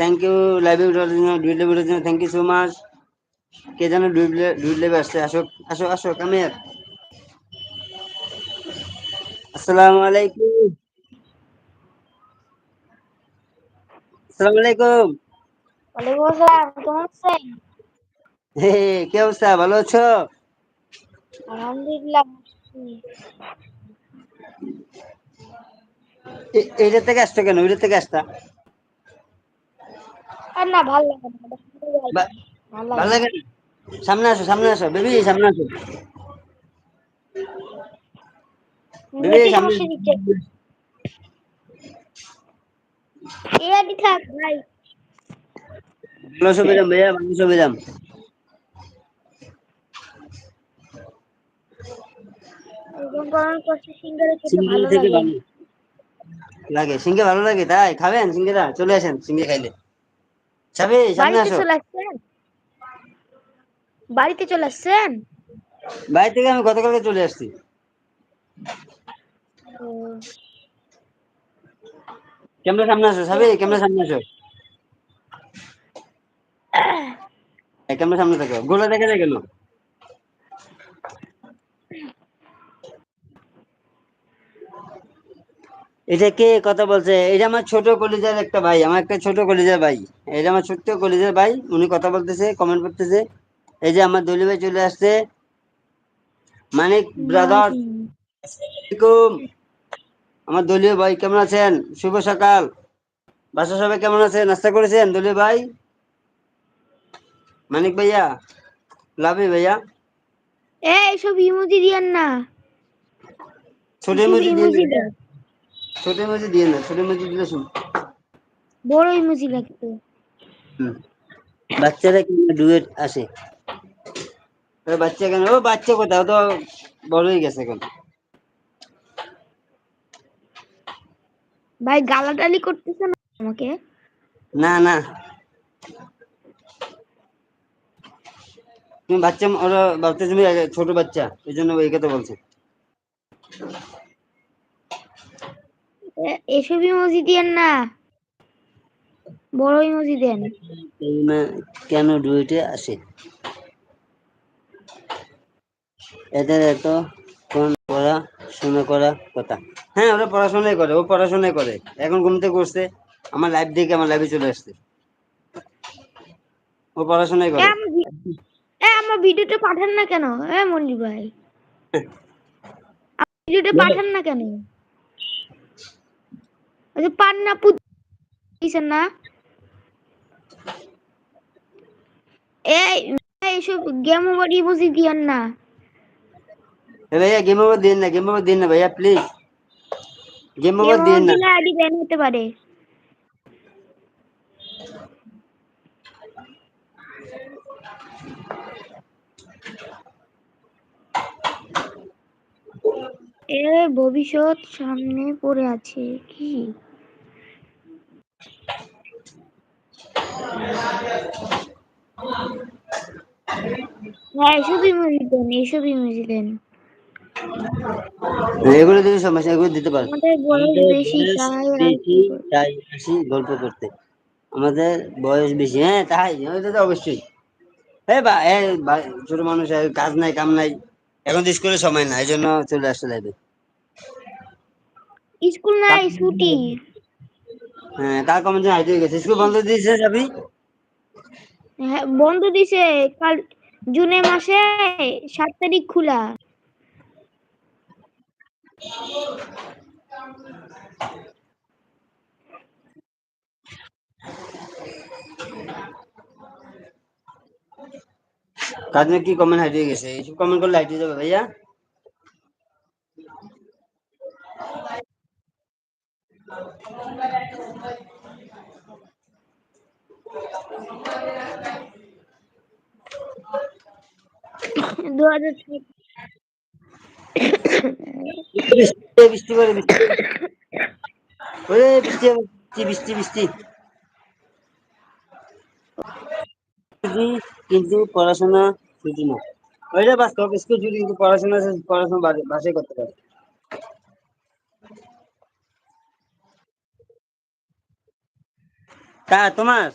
Thank you লাইভে ওঠার জন্য, ডুইট লাইভে ওঠার জন্য থ্যাংক ইউ সো মাচ। কে যেন ডুইট লাইভে আসছে, আসো আসো আসো, কামের। আসসালামু আলাইকুম। আসসালামু আলাইকুম। ওয়ালাইকুম আসসালাম, কেমন আছেন? হে, কি অবস্থা, ভালো আছো? আলহামদুলিল্লাহ। এইটা থেকে আসছো কেন, ওইটা থেকে আসতা? আর না, ভাল লাগে না, বা- ভাল লাগে ভালো না। লাগে না? সামনে আসো, সামনে আসো বেবি, সামনে আসো বেবি, নেটের সামনে সমস্যা আসো। দিচ্ছে। এআইডি থাক ভাই। ভালো আছো বেরাম ভাইয়া, ভালো আছো বেরাম? এরকম করার কষ্ট সিঙ্গারে খেতে সিঙ্গেল ভালো থেকে লাগে। ভালো লাগে, সিঙ্গে ভালো লাগে, তাই খাবেন সিঙ্গেরা? চলে আসেন সিঙ্গে খাইলে। সাবি, সামনে বাড়িতে আসো। চলে আসছেন? বাড়িতে চলে আসছেন? বাড়ি থেকে আমি গতকালকে চলে আসছি। ও, ক্যামেরা সামনে আসো সাবি, ক্যামেরা সামনে আসো। ক্যামেরা সামনে থাকো, গোলা দেখা যায় কেন? এটা কে কথা বলছে? এটা আমার ছোট কলিজার একটা ভাই, আমার একটা ছোট কলিজার ভাই। এটা আমার ছোট্ট কলিজার ভাই, উনি কথা বলতেছে, কমেন্ট করতেছে। এই যে আমার দলি ভাই চলে আসছে, মানিক ব্রাদার্স। মাহিম। আসসালামাইকুম। আমার দলীয় ভাই কেমন আছেন? শুভ সকাল। বাসা সবাই কেমন আছে? নাস্তা করেছেন দলীয় ভাই? মানিক ভাইয়া, লাভি ভাইয়া। এইসব ইমোজি দিয়েন না, ছোট এসব ইমোজি দিয়ে না ইমোজি ভাইয়া, দেন, ছোট ইমোজি দিয়ে না, ছোট ইমোজি দিলে শুন। বড় ইমোজি লাগতো। হুম, বাচ্চারা কিন্তু ডুয়েট আসে। বাচ্চা কেন, ও বাচ্চা কোথাও তো, বড় হয়ে গেছে এখন। ভাই গালাগালি করতেছে না আমাকে? না না, তুমি বাচ্চা, ওরা ভাবতে তুমি ছোট বাচ্চা, এই জন্য এই কথা বলছে। এসব ইমোজি দিয়েন না, বড় ইমোজি দেন। এই কেন ডুয়েটে আসে? এদের এত কোন পড়াশোনা করা কথা? হ্যাঁ, ওরা পড়াশোনাই করে, ও পড়াশোনাই করে। এখন ঘুম থেকে উঠছে, আমার লাইভ দেখে আমার লাইভে চলে আসছে। ও পড়াশোনাই এ করে। আমার আমার ভিডিওটা পাঠান না কেন? মনির ভাই, ভিডিওটা পাঠান না কেন? ওই যে পান্না দিছেন না? এই এইসব গেম ওভার ইমোজি দিয়েন না। ভাইয়া গেম ওভার দিন না, গেম ওভার দিন না ভাইয়া, প্লিজ গেম গেম ওভার দিন ওভার না। দিলে আইডি ব্যান হতে পারে। ভবিষ্যৎ সামনে পড়ে আছে কি? হ্যাঁ, এসব ইমোজি দেন, এসব ইমোজি দেন। এগুলো দিতে সমস্যা, এগুলো দিতে পারে। আমাদের বয়স আমাদের বেশি, বয়স তাই আর বেশি, কি করব। তাই আসি গল্প করতে। আমাদের বয়স বেশি, হ্যাঁ তাই, ওইটা তো অবশ্যই। হ্যাঁ বা ছোট মানুষ, কাজ নাই কাম নাই, এখন তো স্কুলে সময় না, এই জন্য চলে আসতে লাইবে। স্কুল নাই, ছুটি। হ্যাঁ, কার কমেন্ট হাইট হয়ে গেছে, স্কুল বন্ধ দিয়েছে যাবি। হ্যাঁ, বন্ধ দিছে কাল, জুনের মাসে 7 তারিখ খোলা। কাজ নিয়ে কি কমেন্ট হাইট হয়ে গেছে, এইসব কমেন্ট করলে হাইট হয়ে যাবে ভাইয়া। দু হাজার বৃষ্টি বৃষ্টি করে, বৃষ্টি করে। ওরে বৃষ্টি হবে, বৃষ্টি বৃষ্টি বৃষ্টি। ছুটি কিন্তু পড়াশোনা ছুটি না। ওইটা বাস্তব, স্কুল ছুটি কিন্তু পড়াশোনা, পড়াশোনা বাসায় করতে পারে। তোমার